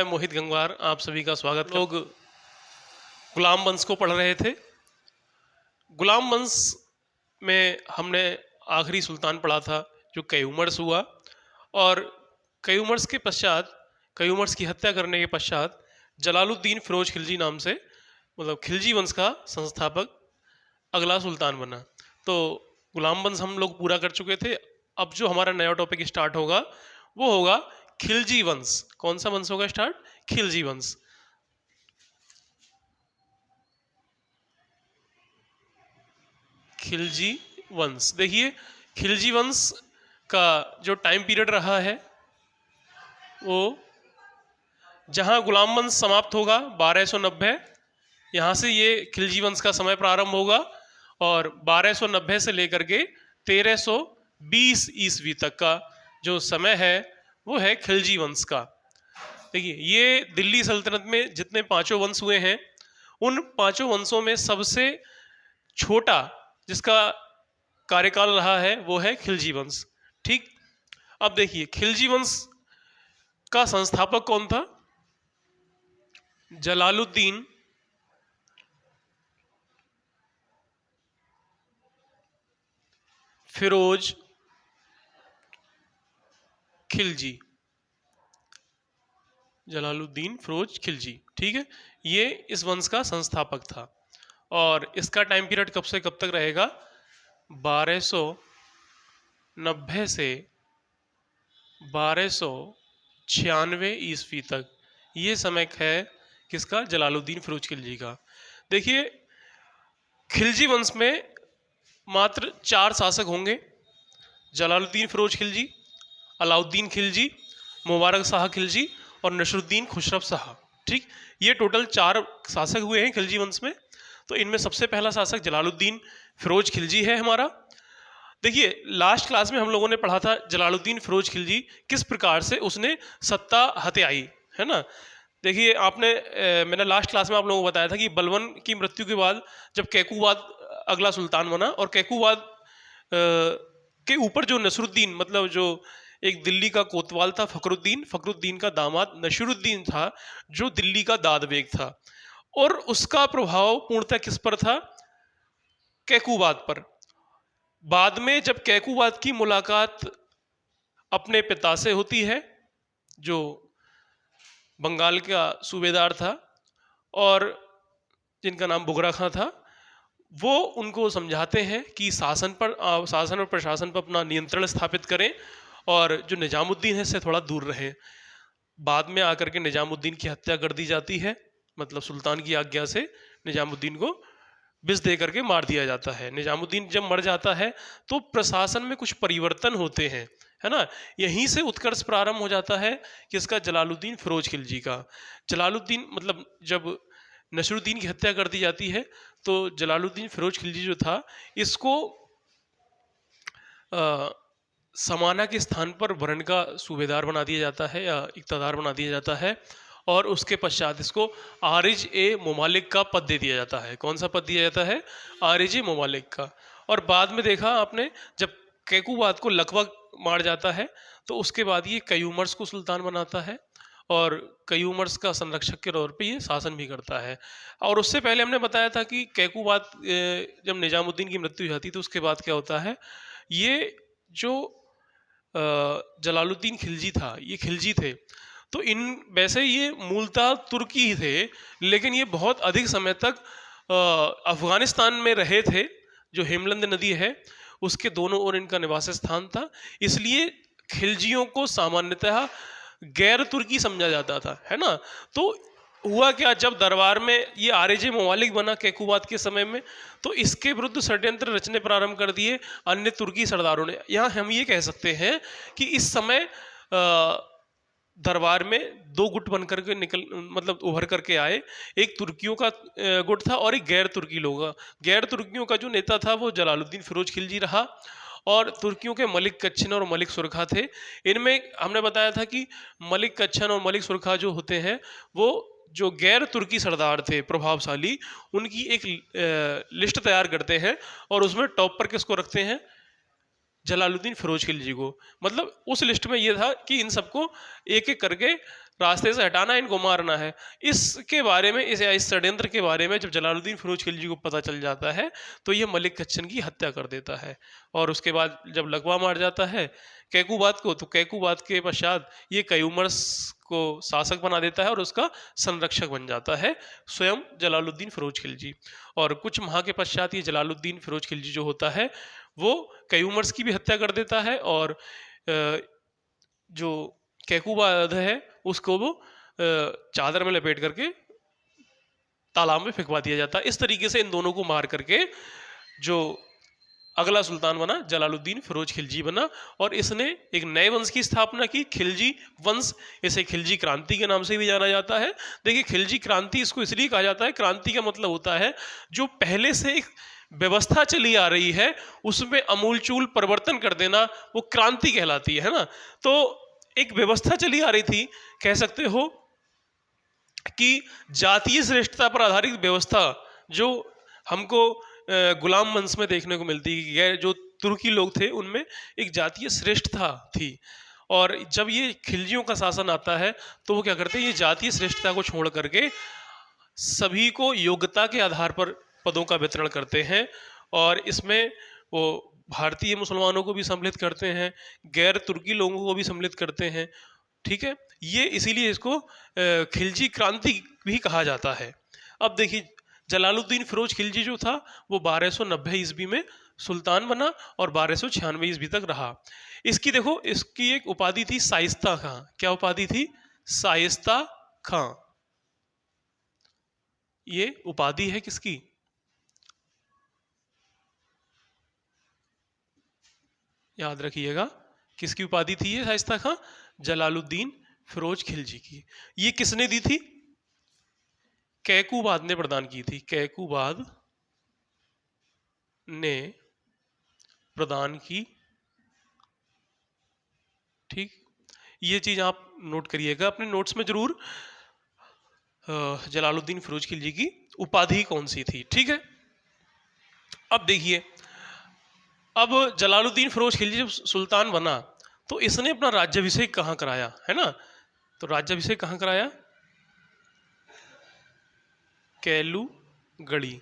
मैं मोहित गंगवार, आप सभी का स्वागत। लोग गुलाम वंश को पढ़ रहे थे। गुलाम वंश में हमने आखिरी सुल्तान पढ़ा था जो कयूमर्स हुआ, और कयूमर्स के पश्चात, कयूमर्स की हत्या करने के पश्चात जलालुद्दीन फिरोज खिलजी नाम से, मतलब खिलजी वंश का संस्थापक अगला सुल्तान बना। तो गुलाम वंश हम लोग पूरा कर चुके थे। अब जो हमारा नया टॉपिक स्टार्ट होगा वो होगा खिलजी वंश। कौन सा वंश होगा स्टार्ट? खिलजी वंश। खिलजी वंश, देखिए खिलजी वंश का जो टाइम पीरियड रहा है वो जहां गुलाम वंश समाप्त होगा 1290, यहाँ से ये खिलजी वंश का समय प्रारंभ होगा, और 1290 से लेकर के 1320 ईस्वी तक का जो समय है वो है खिलजी वंश का। देखिए ये दिल्ली सल्तनत में जितने पांचों वंश हुए हैं उन पांचों वंशों में सबसे छोटा जिसका कार्यकाल रहा है वो है खिलजी वंश। ठीक, अब देखिए खिलजी वंश का संस्थापक कौन था? जलालुद्दीन फिरोज खिलजी। जलालुद्दीन फिरोज खिलजी, ठीक है, ये इस वंश का संस्थापक था। और इसका टाइम पीरियड कब से कब तक रहेगा? 1290 से 1296 ईस्वी तक ये समय है किसका? जलालुद्दीन फिरोज खिलजी का। देखिए खिलजी वंश में मात्र 4 शासक होंगे: जलालुद्दीन फिरोज खिलजी, अलाउद्दीन खिलजी, मुबारक शाह खिलजी और नसरुद्दीन खुसरो शाह। ठीक, ये टोटल 4 शासक हुए हैं खिलजी वंश में। तो इनमें सबसे पहला शासक जलालुद्दीन फिरोज खिलजी है हमारा। देखिए लास्ट क्लास में हम लोगों ने पढ़ा था जलालुद्दीन फिरोज खिलजी किस प्रकार से उसने सत्ता हथियाई, है ना। देखिए मैंने लास्ट क्लास में आप लोगों को बताया था कि बलबन की मृत्यु के बाद जब कैकूबाद अगला सुल्तान बना, और कैकूबाद के ऊपर जो नसरुद्दीन, मतलब जो एक दिल्ली का कोतवाल था फखरुद्दीन का दामाद नसीरुद्दीन था, जो दिल्ली का दादबेग था, और उसका प्रभाव पूर्णतः किस पर था? कैकूबाद पर। बाद में जब कैकूबाद की मुलाकात अपने पिता से होती है जो बंगाल का सूबेदार था और जिनका नाम बुगरा खां था, वो उनको समझाते हैं कि शासन और प्रशासन पर अपना नियंत्रण स्थापित करें और जो निजामुद्दीन है इससे थोड़ा दूर रहें। बाद में आकर के निजामुद्दीन की हत्या कर दी जाती है, मतलब सुल्तान की आज्ञा से निजामुद्दीन को विष दे करके मार दिया जाता है। निजामुद्दीन जब मर जाता है तो प्रशासन में कुछ परिवर्तन होते हैं, है ना। यहीं से उत्कर्ष प्रारंभ हो जाता है किसका? जलालुद्दीन फिरोज खिलजी का। जलालुद्दीन मतलब जब नसरुद्दीन की हत्या कर दी जाती है तो जलालुद्दीन फिरोज खिलजी जो था इसको समाना के स्थान पर वरण का सूबेदार बना दिया जाता है या इक़्तिदार बना दिया जाता है, और उसके पश्चात इसको आरिज ए ममालिक का पद दे दिया जाता है। कौन सा पद दिया जाता है? आरिज ए ममालिक का। और बाद में देखा आपने जब कैकूबाद को लकवा मार जाता है तो उसके बाद ये कयूमर्स को सुल्तान बनाता है, और कयूमर्स का संरक्षक के तौर पे ये शासन भी करता है। और उससे पहले हमने बताया था कि कैकूबाद जब निजामुद्दीन की मृत्यु हो जाती तो उसके बाद क्या होता है, ये जो जलालुद्दीन खिलजी था, ये खिलजी थे, तो इन वैसे ये मूलतः तुर्की ही थे, लेकिन ये बहुत अधिक समय तक अफगानिस्तान में रहे थे। जो हेमलंद नदी है उसके दोनों ओर इनका निवास स्थान था, इसलिए खिलजियों को सामान्यतः गैर तुर्की समझा जाता था, है ना। तो हुआ क्या, जब दरबार में ये आरिज-ए ममालिक बना कैकूबाद के समय में, तो इसके विरुद्ध षड्यंत्र रचने प्रारंभ कर दिए अन्य तुर्की सरदारों ने। यहाँ हम ये कह सकते हैं कि इस समय दरबार में 2 गुट बन करके मतलब उभर करके आए। एक तुर्कियों का गुट था और एक गैर तुर्की लोग। गैर तुर्कियों का जो नेता था वो जलालुद्दीन फिरोज खिलजी रहा, और तुर्कियों के मलिक कच्छन और मलिक सुरखा थे। इनमें हमने बताया था कि मलिक कच्छन और मलिक सुरखा जो होते हैं वो जो गैर तुर्की सरदार थे प्रभावशाली, उनकी एक लिस्ट तैयार करते हैं और उसमें टॉप पर किसको रखते हैं? जलालुद्दीन फिरोज खिलजी को। मतलब उस लिस्ट में ये था कि इन सबको एक एक करके रास्ते से हटाना, इनको मारना है। इसके बारे में, इस षड्यंत्र के बारे में जब जलालुद्दीन फिरोज खिलजी को पता चल जाता है तो ये मलिक कच्चन की हत्या कर देता है। और उसके बाद जब लकवा मार जाता है कैकूबाद को, तो कैकूबाद के पश्चात ये कयूमर्स को शासक बना देता है और उसका संरक्षक बन जाता है स्वयं जलालुद्दीन फिरोज खिलजी। और कुछ माह के पश्चात ये जलालुद्दीन फिरोज खिलजी जो होता है वो कयूमर्स की भी हत्या कर देता है और जो कैकूबाद है उसको वो चादर में लपेट करके तालाब में फेंकवा दिया जाता है। इस तरीके से इन दोनों को मार करके जो अगला सुल्तान बना जलालुद्दीन फिरोज खिलजी बना और इसने एक नए वंश की स्थापना की, खिलजी वंश। इसे खिलजी क्रांति के नाम से भी जाना जाता है। देखिए खिलजी क्रांति इसको इसलिए कहा जाता है, क्रांति का मतलब होता है जो पहले से एक व्यवस्था चली आ रही है उसमें अमूलचूल परिवर्तन कर देना, वो क्रांति कहलाती है ना। तो एक व्यवस्था चली आ रही थी, कह सकते हो कि जातीय श्रेष्ठता पर आधारित व्यवस्था जो हमको गुलाम वंश में देखने को मिलती है। जो तुर्की लोग थे उनमें एक जातीय श्रेष्ठता थी और जब ये खिलजियों का शासन आता है तो वो क्या करते हैं, ये जातीय श्रेष्ठता को छोड़ करके सभी को योग्यता के आधार पर पदों का वितरण करते हैं और इसमें वो भारतीय मुसलमानों को भी सम्मिलित करते हैं, गैर तुर्की लोगों को भी सम्मिलित करते हैं। ठीक है, ये इसीलिए इसको खिलजी क्रांति भी कहा जाता है। अब देखिए जलालुद्दीन फिरोज खिलजी जो था वो 1290 ईस्वी में सुल्तान बना और 1296 ईस्वी तक रहा। इसकी देखो, इसकी एक उपाधि थी शाइस्ता खां। क्या उपाधि थी? शाइस्ता खां। ये उपाधि है किसकी? याद रखिएगा, किसकी उपाधि थी ये शाइस्ता खां? जलालुद्दीन फिरोज खिलजी की। ये किसने दी थी? कैकूबाद ने प्रदान की थी। कैकूबाद ने प्रदान की। ठीक, ये चीज आप नोट करिएगा अपने नोट्स में जरूर, जलालुद्दीन फिरोज खिलजी की उपाधि कौन सी थी। ठीक है, अब देखिए, अब जलालुद्दीन फिरोज खिलजी जब सुल्तान बना तो इसने अपना राज्याभिषेक कहाँ कराया, है ना? तो राज्याभिषेक कहाँ कराया? कैलूगढ़ी।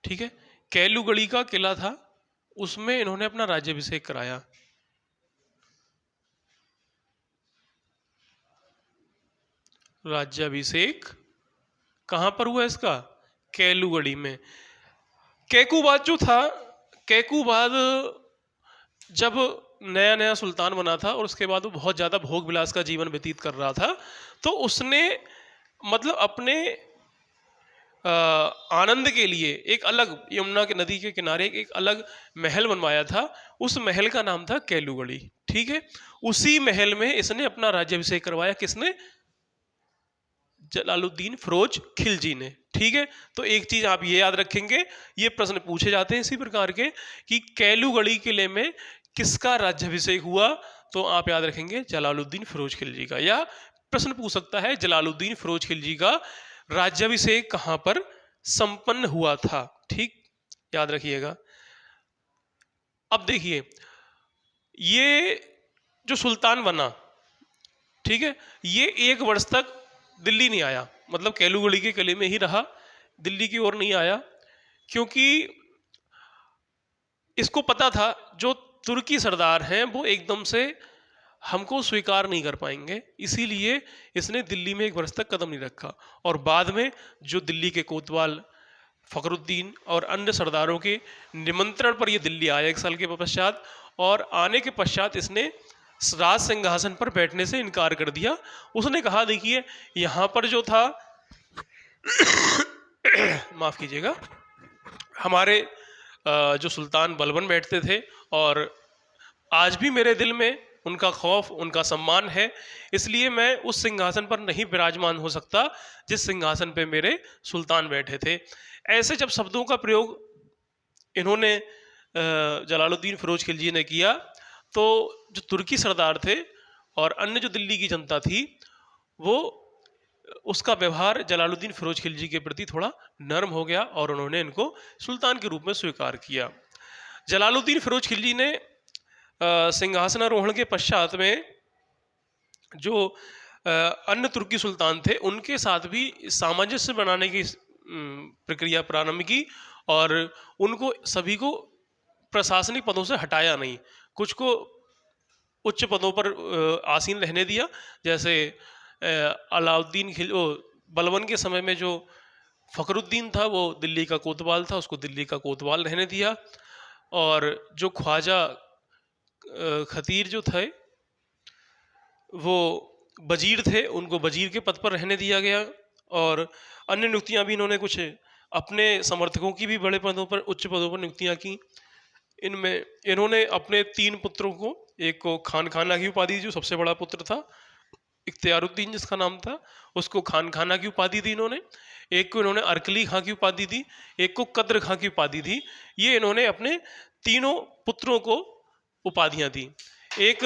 ठीक है, कैलूगढ़ी का किला था, उसमें इन्होंने अपना राज्याभिषेक कराया। राज्याभिषेक कहां पर हुआ इसका? कैलूगढ़ी में। कैकूबाद जो था, कैकूबाद जब नया नया सुल्तान बना था और उसके बाद वो बहुत ज़्यादा भोग विलास का जीवन व्यतीत कर रहा था, तो उसने मतलब अपने आनंद के लिए एक अलग यमुना के नदी के किनारे एक अलग महल बनवाया था। उस महल का नाम था कैलूगढ़ी। ठीक है, उसी महल में इसने अपना राज्याभिषेक करवाया। किसने? जलालुद्दीन फिरोज खिलजी ने। ठीक है, तो एक चीज आप ये याद रखेंगे, ये प्रश्न पूछे जाते हैं इसी प्रकार के कि कैलूगढ़ी किले में किसका राज्याभिषेक हुआ, तो आप याद रखेंगे जलालुद्दीन फिरोज खिलजी का। या प्रश्न पूछ सकता है जलालुद्दीन फिरोज खिलजी का राज्याभिषेक कहां पर संपन्न हुआ था। ठीक, याद रखिएगा। अब देखिए, ये जो सुल्तान बना, ठीक है, ये 1 वर्ष तक दिल्ली नहीं आया, मतलब कैलूगढ़ी के किले में ही रहा, दिल्ली की ओर नहीं आया, क्योंकि इसको पता था जो तुर्की सरदार हैं वो एकदम से हमको स्वीकार नहीं कर पाएंगे, इसीलिए इसने दिल्ली में 1 वर्ष तक कदम नहीं रखा। और बाद में जो दिल्ली के कोतवाल फखरुद्दीन और अन्य सरदारों के निमंत्रण पर यह दिल्ली आया 1 साल के पश्चात, और आने के पश्चात इसने राज सिंहासन पर बैठने से इनकार कर दिया। उसने कहा देखिए यहाँ पर जो था माफ कीजिएगा, हमारे जो सुल्तान बलबन बैठते थे और आज भी मेरे दिल में उनका खौफ, उनका सम्मान है, इसलिए मैं उस सिंहासन पर नहीं विराजमान हो सकता जिस सिंहासन पे मेरे सुल्तान बैठे थे। ऐसे जब शब्दों का प्रयोग इन्होंने जलालुद्दीन फिरोज खिलजी ने किया तो जो तुर्की सरदार थे और अन्य जो दिल्ली की जनता थी वो उसका व्यवहार जलालुद्दीन फिरोज खिलजी के प्रति थोड़ा नर्म हो गया और उन्होंने इनको सुल्तान के रूप में स्वीकार किया। जलालुद्दीन फिरोज खिलजी ने सिंहासनारोहण के पश्चात में जो अन्य तुर्की सुल्तान थे उनके साथ भी सामंजस्य बनाने की प्रक्रिया प्रारंभ की, और उनको सभी को प्रशासनिक पदों से हटाया नहीं, कुछ को उच्च पदों पर आसीन रहने दिया। जैसे अलाउद्दीन बलबन के समय में जो फखरुद्दीन था वो दिल्ली का कोतवाल था, उसको दिल्ली का कोतवाल रहने दिया। और जो ख्वाजा खतीर जो थे वो वजीर थे, उनको वजीर के पद पर रहने दिया गया। और अन्य नियुक्तियां भी इन्होंने कुछ अपने समर्थकों की भी बड़े पदों पर, उच्च पदों पर नियुक्तियां की। इनमें इन्होंने अपने 3 पुत्रों को, एक को खान खाना की उपाधि, जो सबसे बड़ा पुत्र था इख्तियारुद्दीन जिसका नाम था, उसको खान खाना की उपाधि दी इन्होंने। एक को इन्होंने अरकली खां की उपाधि दी, एक को कद्र खां की उपाधि दी। ये इन्होंने अपने तीनों पुत्रों को उपाधियां दी। एक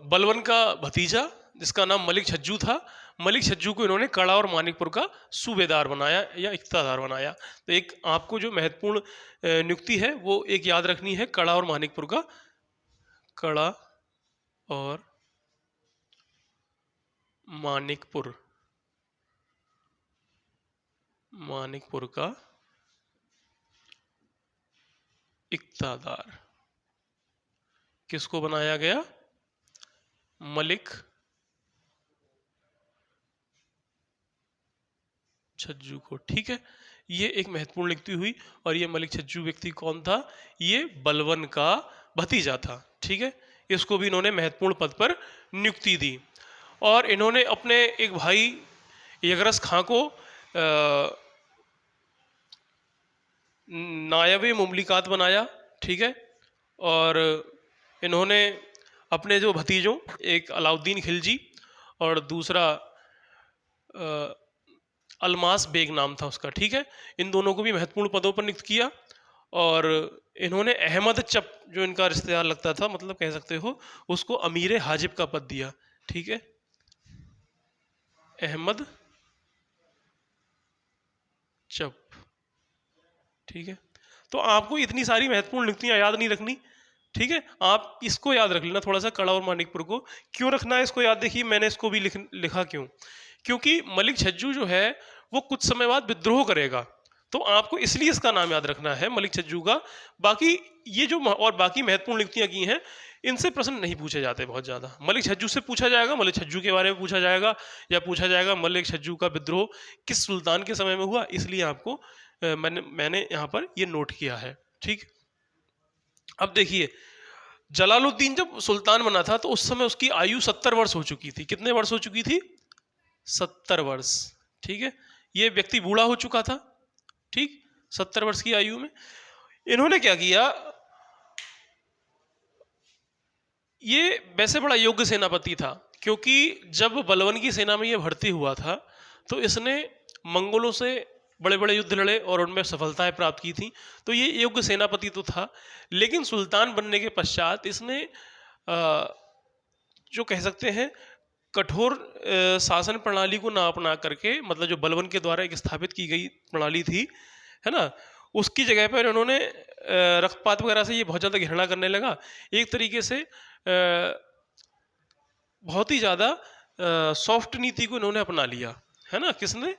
बलबन का भतीजा जिसका नाम मलिक छज्जू था, मलिक छज्जू को इन्होंने कड़ा और मानिकपुर का सूबेदार बनाया या इख्तियारदार बनाया। तो एक आपको जो महत्वपूर्ण नियुक्ति है वो एक याद रखनी है, कड़ा और मानिकपुर का, कड़ा और मानिकपुर, मानिकपुर का इख्तियारदार किसको बनाया गया? मलिक छज्जू को। ठीक है, ये एक महत्वपूर्ण नियुक्ति हुई। और ये मलिक छज्जू व्यक्ति कौन था? ये बलबन का भतीजा था। ठीक है, इसको भी इन्होंने महत्वपूर्ण पद पर नियुक्ति दी। और इन्होंने अपने एक भाई यगरस खां को नायब मुमलिकात बनाया। ठीक है, और इन्होंने अपने जो भतीजों, एक अलाउद्दीन खिलजी और दूसरा अलमास बेग नाम था उसका, ठीक है, इन दोनों को भी महत्वपूर्ण पदों पर नियुक्त किया। और इन्होंने अहमद चप, जो इनका रिश्तेदार लगता था, मतलब कह सकते हो, उसको अमीर हाजिब का पद दिया। ठीक है, अहमद चप। ठीक है, तो आपको इतनी सारी महत्वपूर्ण नियुक्तियां याद नहीं रखनी। ठीक है, आप इसको याद रख लेना थोड़ा सा, कड़ा और मानिकपुर को। क्यों रखना है इसको याद? देखिए मैंने इसको भी लिखा क्यों, क्योंकि मलिक छज्जू जो है वो कुछ समय बाद विद्रोह करेगा, तो आपको इसलिए इसका नाम याद रखना है मलिक छज्जू का। बाकी ये जो और बाकी महत्वपूर्ण नियुक्तियां की हैं, इनसे प्रश्न नहीं पूछे जाते बहुत ज़्यादा। मलिक छज्जू से पूछा जाएगा, मलिक छज्जू के बारे में पूछा जाएगा, या पूछा जाएगा मलिक छज्जू का विद्रोह किस सुल्तान के समय में हुआ, इसलिए आपको मैंने यहाँ पर ये नोट किया है। ठीक, अब देखिए जलालुद्दीन जब सुल्तान बना था तो उस समय उसकी आयु 70 वर्ष हो चुकी थी। कितने वर्ष हो चुकी थी? 70 वर्ष। ठीक है, ये व्यक्ति बूढ़ा हो चुका था। ठीक, 70 वर्ष की आयु में इन्होंने क्या किया, ये वैसे बड़ा योग्य सेनापति था, क्योंकि जब बलबन की सेना में ये भर्ती हुआ था तो इसने मंगोलों से बड़े बड़े युद्ध लड़े और उनमें सफलताएं प्राप्त की थी, तो ये योग्य सेनापति तो था। लेकिन सुल्तान बनने के पश्चात इसने जो कह सकते हैं कठोर शासन प्रणाली को ना अपना करके, मतलब जो बलबन के द्वारा एक स्थापित की गई प्रणाली थी, है ना, उसकी जगह पर उन्होंने रक्तपात वगैरह से ये बहुत ज़्यादा घृणा करने लगा। एक तरीके से बहुत ही ज़्यादा सॉफ्ट नीति को इन्होंने अपना लिया, है ना। किसने?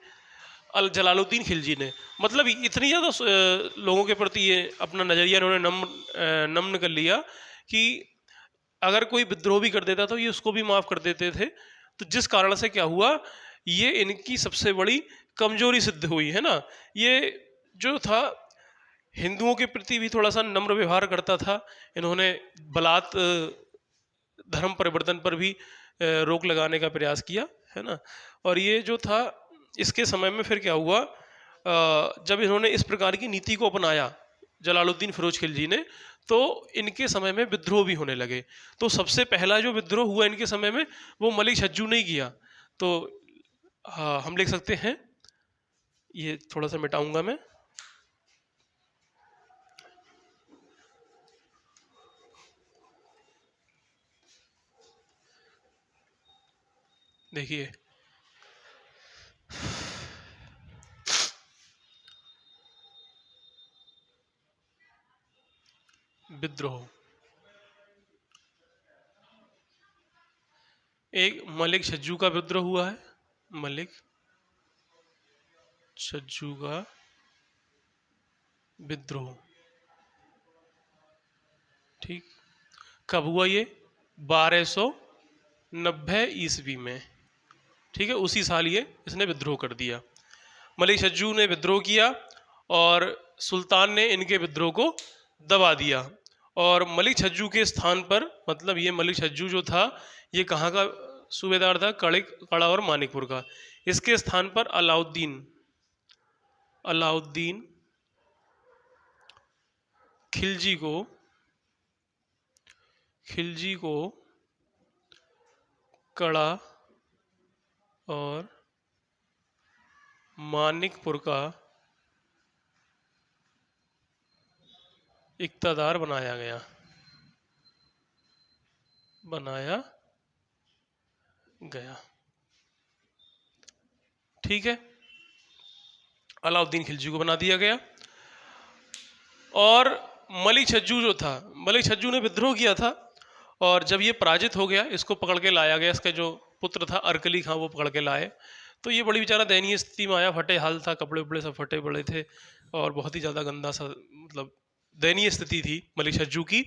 जलालुद्दीन खिलजी ने। मतलब इतनी ज़्यादा लोगों के प्रति ये अपना नज़रिया इन्होंने नम्न कर लिया कि अगर कोई विद्रोह भी कर देता तो ये उसको भी माफ़ कर देते थे। तो जिस कारण से क्या हुआ, ये इनकी सबसे बड़ी कमजोरी सिद्ध हुई, है ना। ये जो था हिंदुओं के प्रति भी थोड़ा सा नम्र व्यवहार करता था। इन्होंने बलात् धर्म परिवर्तन पर भी रोक लगाने का प्रयास किया, है ना। और ये जो था, इसके समय में फिर क्या हुआ, जब इन्होंने इस प्रकार की नीति को अपनाया जलालुद्दीन फिरोज खिलजी ने, तो इनके समय में विद्रोह भी होने लगे। तो सबसे पहला जो विद्रोह हुआ इनके समय में वो मलिक छज्जू ने किया। तो हाँ, हम लिख सकते हैं, ये थोड़ा सा मिटाऊंगा मैं। देखिए विद्रोह। एक मलिक छज्जू का विद्रोह हुआ है, मलिक छज्जू का विद्रोह। ठीक, कब हुआ ये? 1290 ईस्वी में। ठीक है, उसी साल ये इसने विद्रोह कर दिया। मलिक छज्जू ने विद्रोह किया और सुल्तान ने इनके विद्रोह को दबा दिया। और मलिक छज्जू के स्थान पर, मतलब ये मलिक छज्जू जो था ये कहाँ का सूबेदार था? कड़ा और मानिकपुर का। इसके स्थान पर अलाउद्दीन खिलजी को कड़ा और मानिकपुर का इक़्तिदार बनाया गया। ठीक है, अलाउद्दीन खिलजी को बना दिया गया। और मलिक छज्जू जो था, मलिक छज्जू ने विद्रोह किया था और जब ये पराजित हो गया, इसको पकड़ के लाया गया। इसका जो पुत्र था अरकली खां, वो पकड़ के लाए। तो ये बड़ी बेचारा दयनीय स्थिति में आया, फटे हाल था, कपड़े उपड़े सब फटे पड़े थे और बहुत ही ज़्यादा गंदा सा, मतलब दयनीय स्थिति थी मलिक छज्जू की।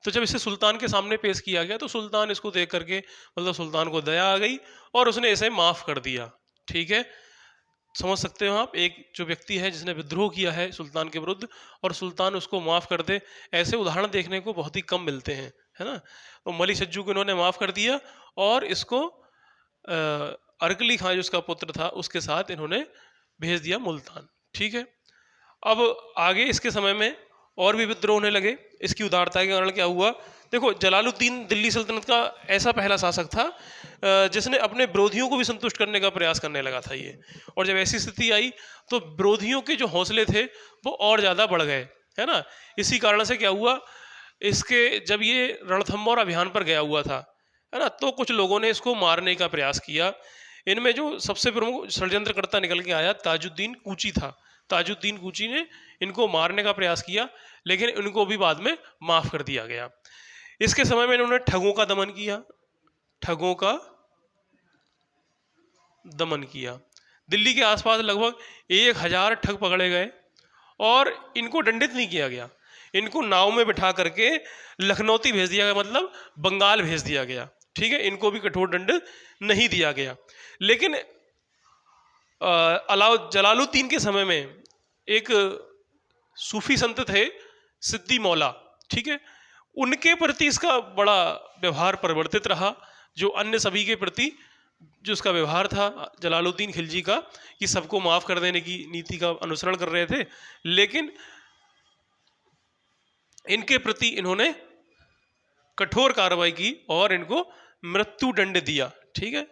तो जब इसे सुल्तान के सामने पेश किया गया तो सुल्तान इसको देख करके, मतलब सुल्तान को दया आ गई और उसने इसे माफ़ कर दिया। ठीक है, समझ सकते हो आप, एक जो व्यक्ति है जिसने विद्रोह किया है सुल्तान के विरुद्ध और सुल्तान उसको माफ़ कर दे, ऐसे उदाहरण देखने को बहुत ही कम मिलते हैं, है ना। तो मलिक छज्जू को इन्होंने माफ़ कर दिया और इसको अरकली खां जो उसका पुत्र था उसके साथ इन्होंने भेज दिया मुल्तान। ठीक है, अब आगे इसके समय में और भी विद्रोह होने लगे। इसकी उदारता के कारण क्या हुआ? देखो, जलालुद्दीन दिल्ली सल्तनत का ऐसा पहला शासक था जिसने अपने विरोधियों को भी संतुष्ट करने का प्रयास करने लगा था ये। और जब ऐसी स्थिति आई तो विरोधियों के जो हौसले थे वो और ज़्यादा बढ़ गए, है ना। इसी कारण से क्या हुआ, इसके जब ये रणथंभौर अभियान पर गया हुआ था, है ना, तो कुछ लोगों ने इसको मारने का प्रयास किया। इनमें जो सबसे प्रमुख षड्यंत्रकर्ता निकल के आया ताजुद्दीन कूची था। ताजुद्दीन कूची ने इनको मारने का प्रयास किया, लेकिन इनको भी बाद में माफ़ कर दिया गया। इसके समय में इन्होंने ठगों का दमन किया। दिल्ली के आसपास लगभग 1000 ठग पकड़े गए और इनको दंडित नहीं किया गया। इनको नाव में बिठा करके लखनौती भेज दिया गया, मतलब बंगाल भेज दिया गया। ठीक है, इनको भी कठोर दंड नहीं दिया गया। लेकिन जलालुद्दीन के समय में एक सूफी संत थे सिद्दी मौला, ठीक है, उनके प्रति इसका बड़ा व्यवहार परिवर्तित रहा। जो अन्य सभी के प्रति जो उसका व्यवहार था जलालुद्दीन खिलजी का, कि सबको माफ़ कर देने की नीति का अनुसरण कर रहे थे, लेकिन इनके प्रति इन्होंने कठोर कार्रवाई की और इनको मृत्यु दंड दिया। ठीक है,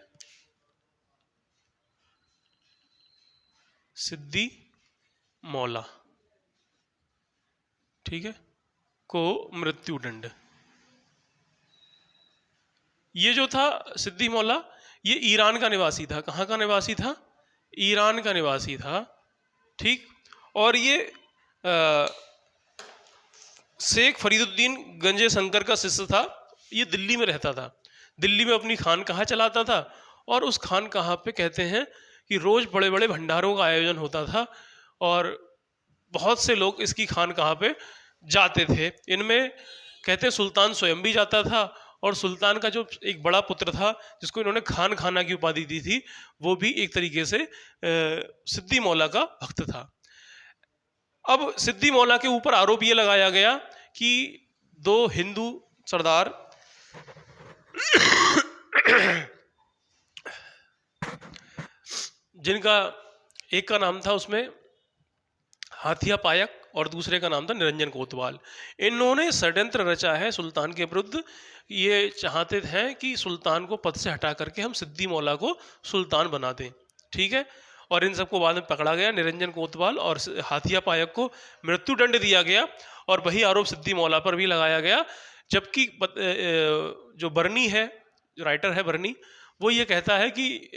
सिद्दी मौला, ठीक है, को मृत्यु दंड। ये जो था सिद्दी मौला, ये ईरान का निवासी था। कहाँ का निवासी था? ईरान का निवासी था। ठीक, और ये शेख फरीदुद्दीन गंजे शंकर का शिष्य था। ये दिल्ली में रहता था, दिल्ली में अपनी खानकाह चलाता था और उस खानकाह पे कहते हैं कि रोज़ बड़े बड़े भंडारों का आयोजन होता था और बहुत से लोग इसकी खानकाह पे जाते थे। इनमें कहते हैं सुल्तान स्वयं भी जाता था और सुल्तान का जो एक बड़ा पुत्र था जिसको इन्होंने खान खाना की उपाधि दी थी, वो भी एक तरीके से सिद्दी मौला का भक्त था। अब सिद्दी मौला के ऊपर आरोप ये लगाया गया कि दो हिंदू सरदार जिनका एक का नाम था उसमें हाथिया पायक और दूसरे का नाम था निरंजन कोतवाल, इन्होंने षड्यंत्र रचा है सुल्तान के विरुद्ध। ये चाहते हैं कि सुल्तान को पद से हटा करके हम सिद्दी मौला को सुल्तान बना दें। ठीक है, और इन सबको बाद में पकड़ा गया। निरंजन कोतवाल और हाथिया पायक को मृत्यु दंड दिया गया और वही आरोप सिद्दी मौला पर भी लगाया गया। जबकि जो बर्नी है, जो राइटर है बर्नी, वो ये कहता है कि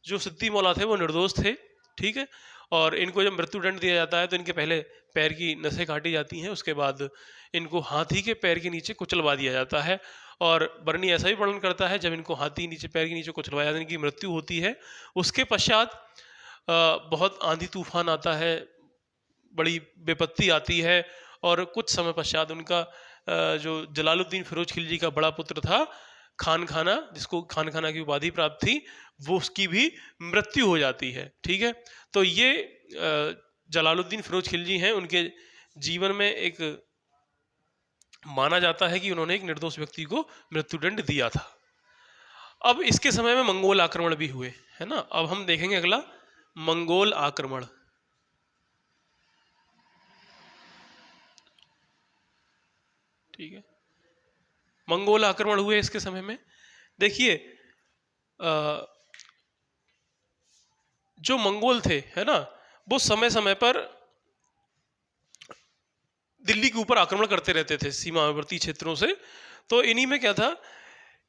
जो सिद्दी मौला थे वो निर्दोष थे। ठीक है, और इनको जब मृत्युदंड दिया जाता है तो इनके पहले पैर की नसें काटी जाती हैं, उसके बाद इनको हाथी के पैर के नीचे कुचलवा दिया जाता है। और बरनी ऐसा भी वर्णन करता है, जब इनको हाथी नीचे पैर के नीचे कुचलवाया जाता है इनकी मृत्यु होती है। उसके पश्चात बहुत आंधी तूफान आता है, बड़ी विपत्ति आती है, और कुछ समय पश्चात उनका जो जलालुद्दीन फिरोज खिलजी का बड़ा पुत्र था खान खाना, जिसको खान खाना की उपाधि प्राप्त थी, वो उसकी भी मृत्यु हो जाती है। ठीक है, तो ये जलालुद्दीन फिरोज खिलजी हैं, उनके जीवन में एक माना जाता है कि उन्होंने एक निर्दोष व्यक्ति को मृत्युदंड दिया था। अब इसके समय में मंगोल आक्रमण भी हुए, है ना। अब हम देखेंगे अगला मंगोल आक्रमण। ठीक है, मंगोल आक्रमण हुए इसके समय में। देखिए जो मंगोल थे, है ना, वो समय समय पर दिल्ली के ऊपर आक्रमण करते रहते थे सीमावर्ती क्षेत्रों से। तो इन्हीं में क्या था,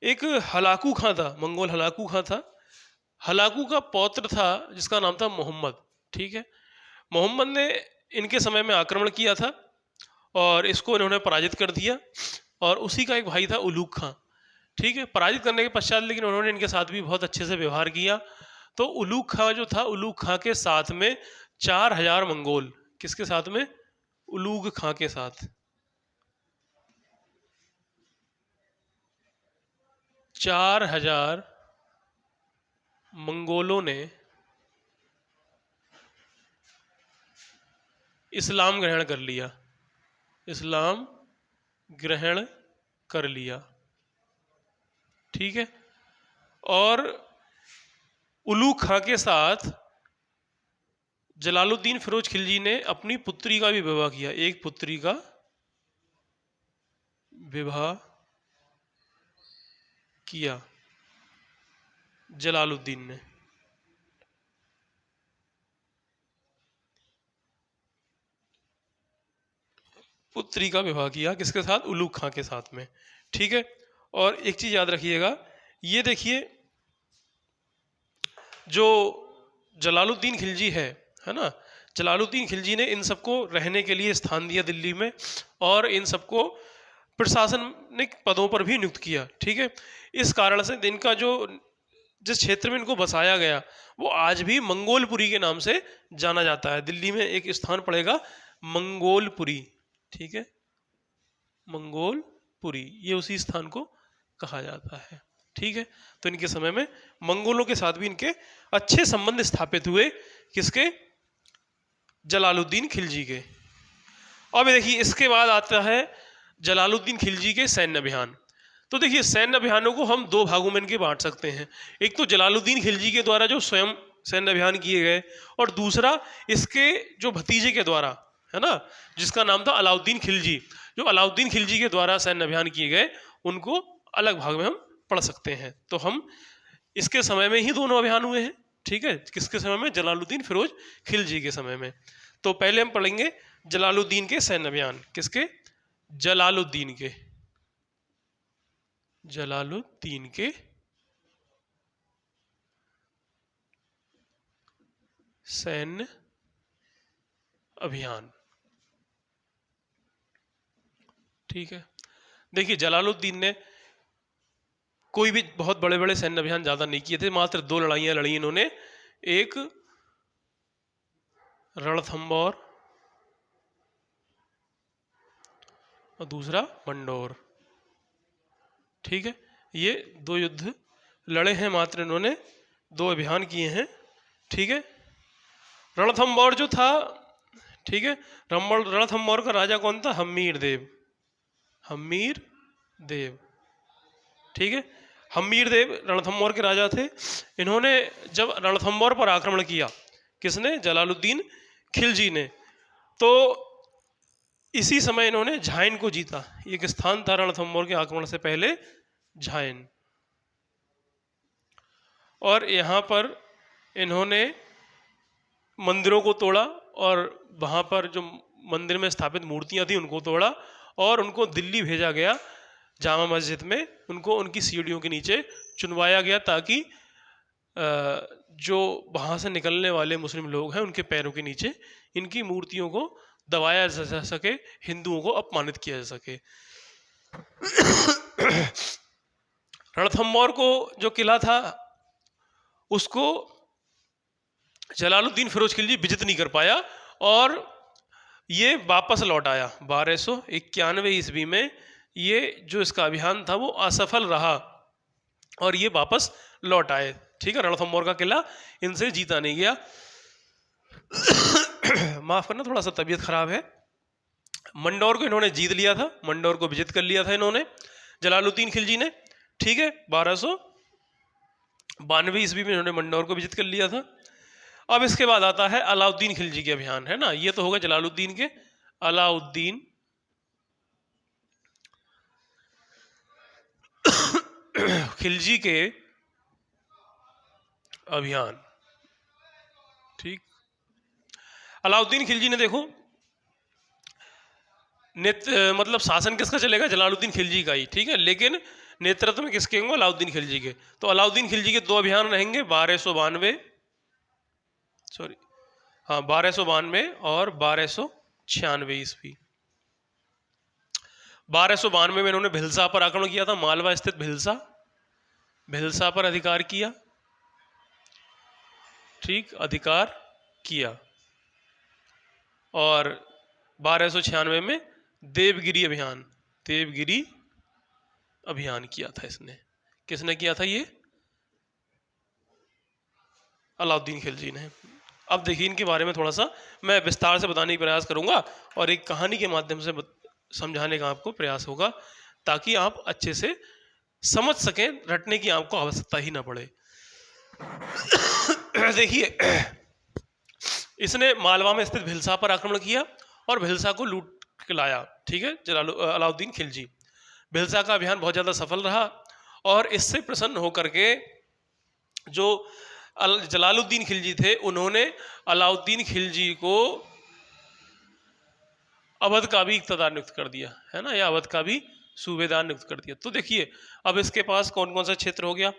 एक हलाकू खां था, मंगोल हलाकू खां था। हलाकू का पौत्र था जिसका नाम था मोहम्मद। ठीक है, मोहम्मद ने इनके समय में आक्रमण किया था और इसको इन्होंने पराजित कर दिया। और उसी का एक भाई था उलूग खां। ठीक है, पराजित करने के पश्चात लेकिन उन्होंने इनके साथ भी बहुत अच्छे से व्यवहार किया। तो उलूग खां जो था, उलूग खां के साथ में 4000 मंगोल, किसके साथ में, उलूग खां के साथ 4000 मंगोलों ने इस्लाम ग्रहण कर लिया, इस्लाम ग्रहण कर लिया। ठीक है, और उलूग खां के साथ जलालुद्दीन फिरोज खिलजी ने अपनी पुत्री का भी विवाह किया। एक पुत्री का विवाह किया जलालुद्दीन ने। पुत्री का विवाह किया किसके साथ, उलूग खां के साथ में। ठीक है, और एक चीज याद रखिएगा, ये देखिए जो जलालुद्दीन खिलजी है ना, जलालुद्दीन खिलजी ने इन सबको रहने के लिए स्थान दिया दिल्ली में, और इन सबको प्रशासनिक पदों पर भी नियुक्त किया। ठीक है, इस कारण से इनका जो जिस क्षेत्र में इनको बसाया गया वो आज भी मंगोलपुरी के नाम से जाना जाता है। दिल्ली में एक स्थान पड़ेगा मंगोलपुरी। ठीक है, मंगोलपुरी, ये उसी स्थान को कहा जाता है। ठीक है, तो इनके समय में मंगोलों के साथ भी इनके अच्छे संबंध स्थापित हुए, किसके, जलालुद्दीन खिलजी के। अब देखिए इसके बाद आता है जलालुद्दीन खिलजी के सैन्य अभियान। तो देखिए सैन्य अभियानों को हम दो भागों में इनके बांट सकते हैं। एक तो जलालुद्दीन खिलजी के द्वारा जो स्वयं सैन्य अभियान किए गए, और दूसरा इसके जो भतीजे के द्वारा, है ना, जिसका नाम था अलाउद्दीन खिलजी, जो अलाउद्दीन खिलजी के द्वारा सैन्य अभियान किए गए, उनको अलग भाग में हम पढ़ सकते हैं। तो हम इसके समय में ही दोनों अभियान हुए हैं। ठीक है, किसके समय में, जलालुद्दीन फिरोज खिलजी के समय में। तो पहले हम पढ़ेंगे जलालुद्दीन के सैन्य अभियान, किसके, जलालुद्दीन के, जलालुद्दीन के सैन्य अभियान। ठीक है, देखिए जलालुद्दीन ने कोई भी बहुत बड़े बड़े सैन्य अभियान ज्यादा नहीं किए थे, मात्र 2 लड़ाइयां लड़ी इन्होंने, एक रणथंबोर और दूसरा मंडोर। ठीक है, ये 2 युद्ध लड़े हैं मात्र इन्होंने, 2 अभियान किए हैं। ठीक है, रणथंबोर जो था, ठीक है, रणथंबोर का राजा कौन था, हम्मीर देव, हम्मीर देव। ठीक है, हम्मीर देव रणथंबोर के राजा थे। इन्होंने जब रणथंबोर पर आक्रमण किया, किसने, जलालुद्दीन खिलजी ने, तो इसी समय इन्होंने झाइन को जीता। एक स्थान था रणथंबोर के आक्रमण से पहले, झाइन, और यहाँ पर इन्होंने मंदिरों को तोड़ा, और वहाँ पर जो मंदिर में स्थापित मूर्तियाँ थी उनको तोड़ा, और उनको दिल्ली भेजा गया जामा मस्जिद में, उनको उनकी सीढ़ियों के नीचे चुनवाया गया, ताकि जो वहाँ से निकलने वाले मुस्लिम लोग हैं उनके पैरों के नीचे इनकी मूर्तियों को दबाया जा सके, हिंदुओं को अपमानित किया जा सके। रणथंभौर को जो किला था उसको जलालुद्दीन फिरोज खिलजी विजित नहीं कर पाया और ये वापस लौट आया 1291 ईस्वी में। ये जो इसका अभियान था वो असफल रहा और ये वापस लौट आए। ठीक है, रणथंभौर का किला इनसे जीता नहीं गया। माफ करना, थोड़ा सा तबीयत खराब है। मंडौर को इन्होंने जीत लिया था, मंडौर को विजित कर लिया था इन्होंने, जलालुद्दीन खिलजी ने। ठीक है, 1292 ईस्वी में इन्होंने मंडौर को विजित कर लिया था। अब इसके बाद आता है अलाउद्दीन खिलजी के अभियान, है ना। ये तो होगा जलालुद्दीन के, अलाउद्दीन खिलजी के अभियान। ठीक, अलाउद्दीन खिलजी ने देखो मतलब शासन किसका चलेगा, जलालुद्दीन खिलजी का ही। ठीक है, लेकिन नेतृत्व में किसके होंगे, अलाउद्दीन खिलजी के। तो अलाउद्दीन खिलजी के 2 अभियान रहेंगे, 1292 और 1296 ईस्वी। 1292 में इन्होंने भिलसा पर आक्रमण किया था, मालवा स्थित भिलसा पर अधिकार किया। ठीक, अधिकार किया। और 1296 में देवगिरी अभियान किया था इसने। किसने किया था ये, अलाउद्दीन खिलजी ने। अब देखिए इनके बारे में थोड़ा सा मैं विस्तार से बताने का प्रयास करूंगा और एक कहानी के माध्यम से समझाने का आपको प्रयास होगा ताकि आप अच्छे से समझ सकें, रटने की आपको आवश्यकता ही ना पड़े। देखिए, इसने मालवा में स्थित भिलसा पर आक्रमण किया और भिलसा को लूट के लाया। ठीक है, अलाउद्दीन खिलजी। भिलसा का अभियान बहुत ज़्यादा सफल रहा और इससे प्रसन्न होकर के जो जलालुद्दीन खिलजी थे उन्होंने अलाउद्दीन खिलजी को अवध का भी इक़्तिदार नियुक्त कर दिया, है ना, या अवध का भी सूबेदार नियुक्त कर दिया। तो देखिए अब इसके पास कौन कौन सा क्षेत्र हो गया,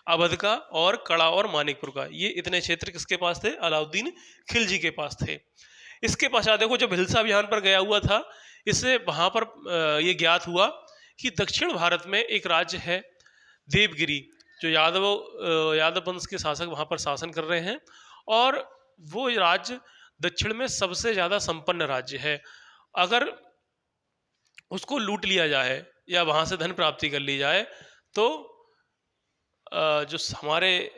अवध का और कड़ा और मानिकपुर का। ये इतने क्षेत्र किसके पास थे, अलाउद्दीन खिलजी के पास थे। इसके पश्चात देखो जब भिलसा अभियान पर गया हुआ था, इससे वहाँ पर ये ज्ञात हुआ कि दक्षिण भारत में एक राज्य है देवगिरी, जो यादव वंश के शासक वहाँ पर शासन कर रहे हैं और वो राज्य दक्षिण में सबसे ज़्यादा संपन्न राज्य है। अगर उसको लूट लिया जाए या वहाँ से धन प्राप्ति कर ली जाए तो जो हमारे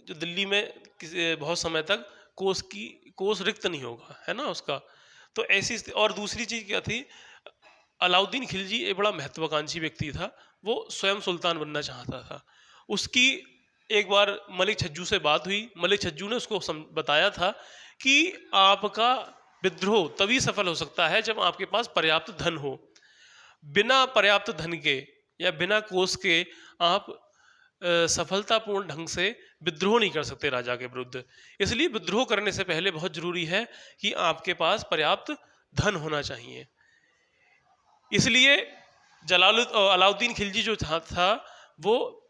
जो दिल्ली में बहुत समय तक कोस रिक्त नहीं होगा, है ना उसका। तो ऐसी, और दूसरी चीज़ क्या थी, अलाउद्दीन खिलजी एक बड़ा महत्वाकांक्षी व्यक्ति था, वो स्वयं सुल्तान बनना चाहता था। उसकी एक बार मलिक छज्जू से बात हुई, मलिक छज्जू ने उसको बताया था कि आपका विद्रोह तभी सफल हो सकता है जब आपके पास पर्याप्त धन हो। बिना पर्याप्त धन के या बिना कोष के आप सफलतापूर्ण ढंग से विद्रोह नहीं कर सकते राजा के विरुद्ध। इसलिए विद्रोह करने से पहले बहुत जरूरी है कि आपके पास पर्याप्त धन होना चाहिए। इसलिए अलाउद्दीन खिलजी जो था वो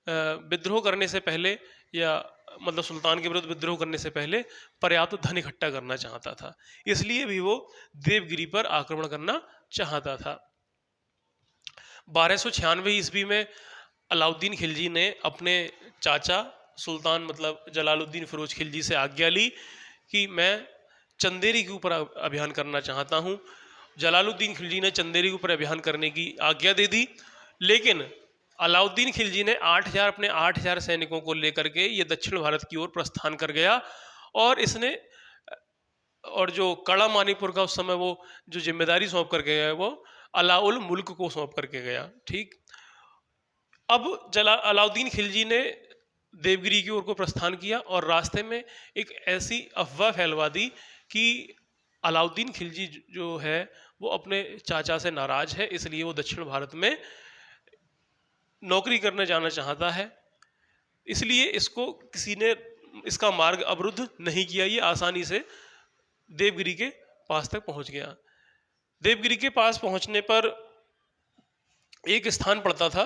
विद्रोह करने से पहले या मतलब सुल्तान के विरुद्ध विद्रोह करने से पहले पर्याप्त धन इकट्ठा करना चाहता था, इसलिए भी वो देवगिरी पर आक्रमण करना चाहता था। 1296 ईस्वी में अलाउद्दीन खिलजी ने अपने चाचा सुल्तान मतलब जलालुद्दीन फिरोज खिलजी से आज्ञा ली कि मैं चंदेरी के ऊपर अभियान करना चाहता हूँ। जलालुद्दीन खिलजी ने चंदेरी के ऊपर अभियान करने की आज्ञा दे दी, लेकिन अलाउद्दीन खिलजी ने 8,000 सैनिकों को लेकर के ये दक्षिण भारत की ओर प्रस्थान कर गया और इसने और जो कड़ा मानिकपुर का उस समय वो जो जिम्मेदारी सौंप करके गया वो अलाउल मुल्क को सौंप करके गया। ठीक, अब अलाउद्दीन खिलजी ने देवगिरी की ओर को प्रस्थान किया और रास्ते में एक ऐसी अफवाह फैलवा दी कि अलाउद्दीन खिलजी जो है वो अपने चाचा से नाराज है, इसलिए वो दक्षिण भारत में नौकरी करने जाना चाहता है, इसलिए इसको किसी ने इसका मार्ग अवरुद्ध नहीं किया, ये आसानी से देवगिरी के पास तक पहुंच गया। देवगिरी के पास पहुंचने पर एक स्थान पड़ता था,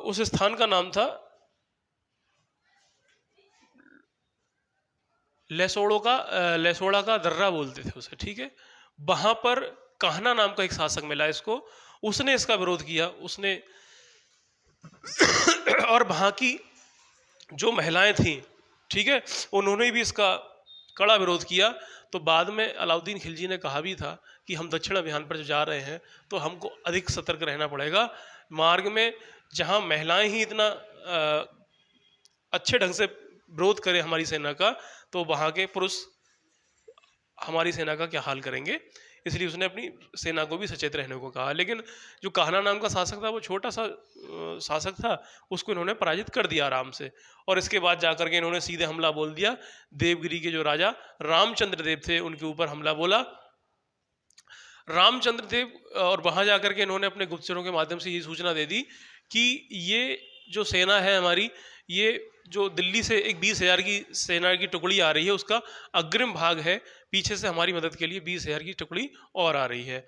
उस स्थान का नाम था लेसोड़ा का दर्रा बोलते थे उसे, ठीक है। वहां पर कान्हा नाम का एक शासक मिला इसको, उसने इसका विरोध किया, उसने और वहां की जो महिलाएं थीं, ठीक है, उन्होंने भी इसका कड़ा विरोध किया। तो बाद में अलाउद्दीन खिलजी ने कहा भी था कि हम दक्षिण अभियान पर जो जा रहे हैं तो हमको अधिक सतर्क रहना पड़ेगा। मार्ग में जहां महिलाएं ही इतना अच्छे ढंग से विरोध करें हमारी सेना का, तो वहां के पुरुष हमारी सेना का क्या हाल करेंगे। इसलिए उसने अपनी सेना को भी सचेत रहने को कहा। लेकिन जो कान्हा नाम का शासक था वो छोटा सा शासक था, उसको इन्होंने पराजित कर दिया आराम से। और इसके बाद जाकर के इन्होंने सीधे हमला बोल दिया। देवगिरी के जो राजा रामचंद्र देव थे उनके ऊपर हमला बोला। रामचंद्र देव, और वहां जाकर के इन्होंने अपने गुप्तचरों के माध्यम से ये सूचना दे दी कि ये जो सेना है हमारी, ये जो दिल्ली से एक 20,000 की सेना की टुकड़ी आ रही है उसका अग्रिम भाग है, पीछे से हमारी मदद के लिए 20,000 की टुकड़ी और आ रही है।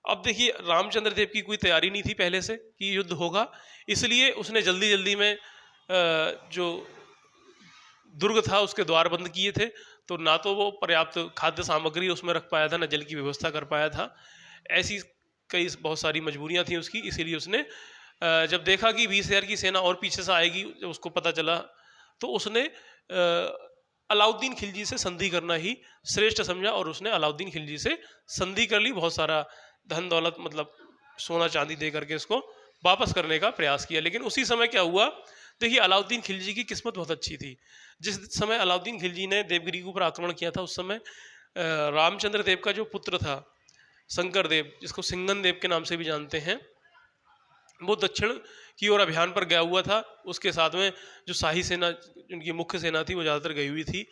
अब देखिए रामचंद्र देव की कोई तैयारी नहीं थी पहले से कि युद्ध होगा, इसलिए उसने जल्दी जल्दी में जो दुर्ग था उसके द्वार बंद किए थे। तो ना तो वो पर्याप्त खाद्य सामग्री उसमें रख पाया था, ना जल की व्यवस्था कर पाया था। ऐसी कई बहुत सारी मजबूरियां थी उसकी। इसीलिए उसने जब देखा कि 20,000 की सेना और पीछे से आएगी, जब उसको पता चला, तो उसने अलाउद्दीन खिलजी से संधि करना ही श्रेष्ठ समझा और उसने अलाउद्दीन खिलजी से संधि कर ली। बहुत सारा धन दौलत, मतलब सोना चांदी दे करके इसको वापस करने का प्रयास किया। लेकिन उसी समय क्या हुआ, देखिए अलाउद्दीन खिलजी की किस्मत बहुत अच्छी थी। जिस समय अलाउद्दीन खिलजी ने देवगिरी के ऊपर आक्रमण किया था, उस समय रामचंद्र देव का जो पुत्र था शंकर देव, जिसको सिंगन देव के नाम से भी जानते हैं, वो दक्षिण की ओर अभियान पर गया हुआ था। उसके साथ में जो शाही सेना, उनकी मुख्य सेना थी, वो ज़्यादातर गई हुई थी,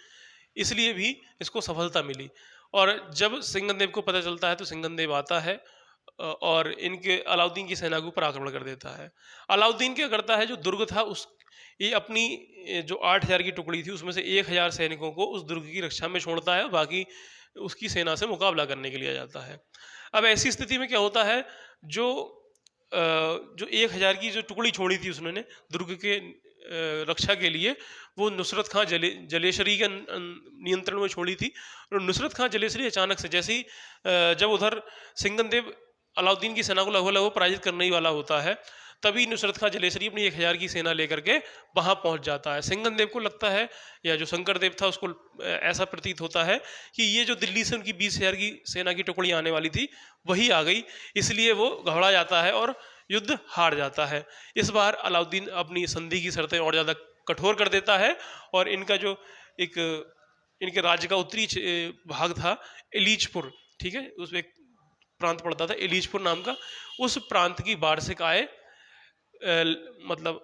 इसलिए भी इसको सफलता मिली। और जब सिंगन देव को पता चलता है तो सिंगन देव आता है और इनके अलाउद्दीन की सेना के ऊपर आक्रमण कर देता है। अलाउद्दीन क्या करता है, जो दुर्ग था उस ये अपनी जो 8,000 की टुकड़ी थी उसमें से 1,000 सैनिकों को उस दुर्ग की रक्षा में छोड़ता है, बाकी उसकी सेना से मुकाबला करने के लिए आ जाता है। अब ऐसी स्थिति में क्या होता है, जो 1,000 की जो टुकड़ी छोड़ी थी उसने दुर्ग के रक्षा के लिए, वो नुसरत खां जलेसरी के नियंत्रण में छोड़ी थी। और नुसरत खां जलेसरी अचानक से, जैसे ही जब उधर सिंगन देव अलाउद्दीन की सेना को लगभग पराजित करने ही वाला होता है, तभी नुसरत खां जलेसरी अपनी 1,000 की सेना लेकर के वहां पहुंच जाता है। सिंगन देव को लगता है, या जो शंकर देव था उसको ऐसा प्रतीत होता है कि ये जो दिल्ली से उनकी 20,000 की सेना की टुकड़ी आने वाली थी वही आ गई, इसलिए वो घबरा जाता है और युद्ध हार जाता है। इस बार अलाउद्दीन अपनी संधि की शर्तें और ज़्यादा कठोर कर देता है और इनका जो एक इनके राज्य का उत्तरी भाग था एलीचपुर, ठीक है, उसमें एक प्रांत पड़ता था एलीचपुर नाम का, उस प्रांत की वार्षिक आय मतलब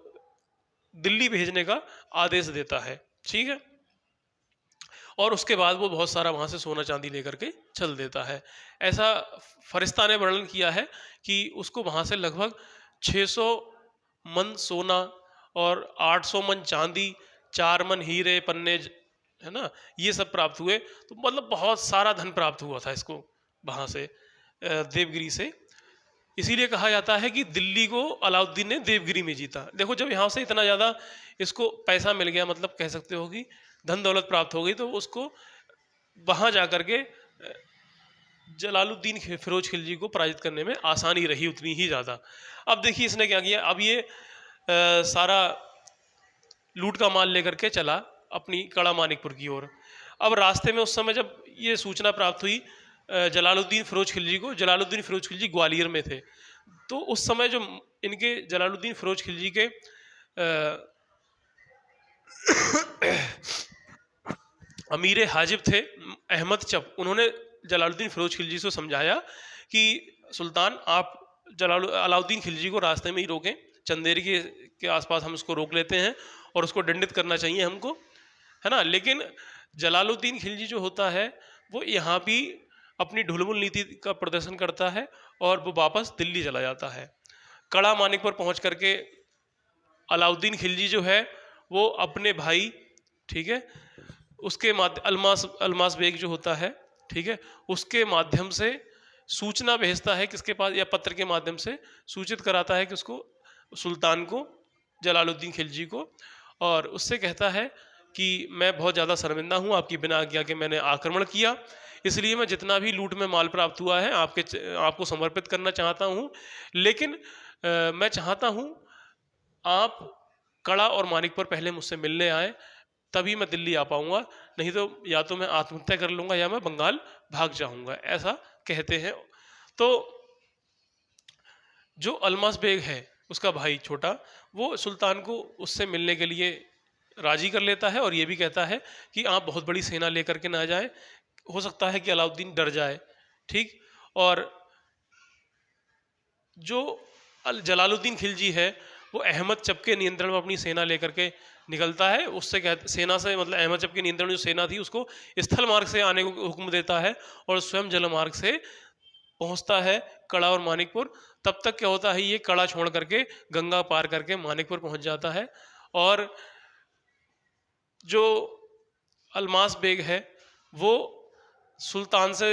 दिल्ली भेजने का आदेश देता है, ठीक है। और उसके बाद वो बहुत सारा वहां से सोना चांदी लेकर के चल देता है। ऐसा फरिश्ता ने वर्णन किया है कि उसको वहां से लगभग 600 मन सोना और 800 मन चांदी, 4 मन हीरे पन्ने, है ना, ये सब प्राप्त हुए। तो मतलब बहुत सारा धन प्राप्त हुआ था इसको वहां से, देवगिरी से। इसीलिए कहा जाता है कि दिल्ली को अलाउद्दीन ने देवगिरी में जीता। देखो जब यहाँ से इतना ज़्यादा इसको पैसा मिल गया, मतलब कह सकते हो कि धन दौलत प्राप्त हो गई, तो उसको वहाँ जा कर के जलालुद्दीन फिरोज खिलजी को पराजित करने में आसानी रही उतनी ही ज़्यादा। अब देखिए इसने क्या किया, अब ये सारा लूट का माल लेकर के चला अपनी कड़ा मानिकपुर की ओर। अब रास्ते में उस समय जब ये सूचना प्राप्त हुई जलालुद्दीन फिरोज खिलजी को, जलालुद्दीन फिरोज खिलजी ग्वालियर में थे, तो उस समय जो इनके जलालुद्दीन फिरोज खिलजी के अमीर हाजिब थे अहमद चप, उन्होंने जलालुद्दीन फिरोज खिलजी को समझाया कि सुल्तान आप अलाउद्दीन खिलजी को रास्ते में ही रोकें, चंदेरी के आसपास हम उसको रोक लेते हैं और उसको दंडित करना चाहिए हमको, है ना। लेकिन जलालुद्दीन खिलजी जो होता है वो यहाँ भी अपनी ढुलमुल नीति का प्रदर्शन करता है और वो वापस दिल्ली चला जाता है। कड़ा मानिक पर पहुँच करके अलाउद्दीन खिलजी जो है वो अपने भाई, ठीक है, उसके अलमास बेग जो होता है, ठीक है, उसके माध्यम से सूचना भेजता है किसके पास, या पत्र के माध्यम से सूचित कराता है कि उसको सुल्तान को, जलालुद्दीन खिलजी को, और उससे कहता है कि मैं बहुत ज़्यादा शर्मिंदा हूँ, आपकी बिना आज्ञा के मैंने आक्रमण किया, इसलिए मैं जितना भी लूट में माल प्राप्त हुआ है आपको समर्पित करना चाहता हूँ। लेकिन मैं चाहता हूँ आप कड़ा और मानिक पर पहले मुझसे मिलने आए, तभी मैं दिल्ली आ पाऊंगा, नहीं तो या तो मैं आत्महत्या कर लूंगा या मैं बंगाल भाग जाऊंगा, ऐसा कहते हैं। तो जो अलमास बेग है उसका भाई छोटा, वो सुल्तान को उससे मिलने के लिए राजी कर लेता है और ये भी कहता है कि आप बहुत बड़ी सेना लेकर के ना जाए, हो सकता है कि अलाउद्दीन डर जाए। ठीक। और जो जलालुद्दीन खिलजी है वो अहमद चप के नियंत्रण में अपनी सेना लेकर के निकलता है, उससे सेना से मतलब अहमद चप के नियंत्रण में जो सेना थी उसको स्थल मार्ग से आने को हुक्म देता है और स्वयं जल मार्ग से पहुंचता है कड़ा और मानिकपुर। तब तक क्या होता है, ये कड़ा छोड़ करके गंगा पार करके मानिकपुर पहुंच जाता है। और जो अलमास बेग है वो सुल्तान से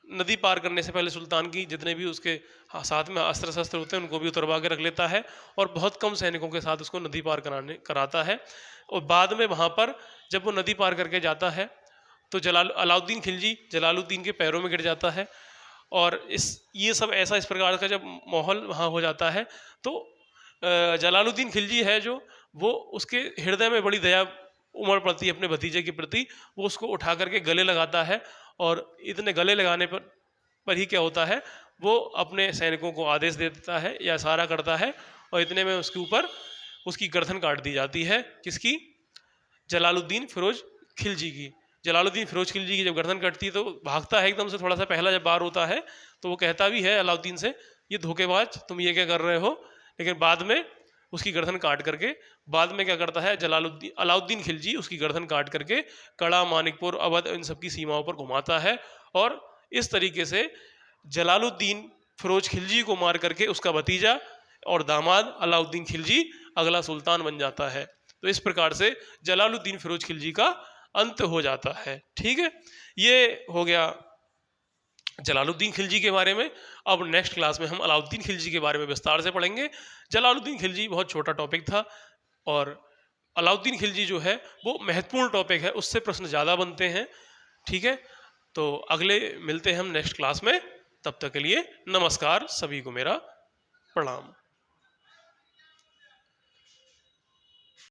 नदी पार करने से पहले सुल्तान की जितने भी उसके साथ में अस्त्र शस्त्र होते हैं उनको भी उतरवा के रख लेता है और बहुत कम सैनिकों के साथ उसको नदी पार कराता है। और बाद में वहाँ पर जब वो नदी पार करके जाता है तो अलाउद्दीन खिलजी जलालुद्दीन के पैरों में गिर जाता है। और ये सब ऐसा इस प्रकार का जब माहौल वहाँ हो जाता है तो जलालुद्दीन खिलजी है जो वो उसके हृदय में बड़ी दया उमड़ पड़ती है अपने भतीजे के प्रति, वो उसको उठा करके गले लगाता है। और इतने गले लगाने पर ही क्या होता है, वो अपने सैनिकों को आदेश दे देता है या इशारा करता है और इतने में उसके ऊपर उसकी गर्दन काट दी जाती है। किसकी? जलालुद्दीन फिरोज खिलजी की। जलालुद्दीन फिरोज खिलजी की जब गर्दन कटती है तो भागता है एकदम से, थोड़ा सा पहला जब बार होता है तो वो कहता भी है अलाउद्दीन से, ये धोखेबाज तुम ये क्या कर रहे हो, लेकिन बाद में उसकी गर्दन काट करके बाद में क्या करता है अलाउद्दीन खिलजी उसकी गर्दन काट करके कड़ा, मानिकपुर, अवध इन सब की सीमाओं पर घुमाता है। और इस तरीके से जलालुद्दीन फिरोज खिलजी को मार करके उसका भतीजा और दामाद अलाउद्दीन खिलजी अगला सुल्तान बन जाता है। तो इस प्रकार से जलालुद्दीन फिरोज खिलजी का अंत हो जाता है। ठीक है, ये हो गया जलालुद्दीन खिलजी के बारे में। अब नेक्स्ट क्लास में हम अलाउद्दीन खिलजी के बारे में विस्तार से पढ़ेंगे। जलालुद्दीन खिलजी बहुत छोटा टॉपिक था और अलाउद्दीन खिलजी जो है वो महत्वपूर्ण टॉपिक है, उससे प्रश्न ज़्यादा बनते हैं। ठीक है, तो अगले मिलते हैं हम नेक्स्ट क्लास में, तब तक के लिए नमस्कार, सभी को मेरा प्रणाम।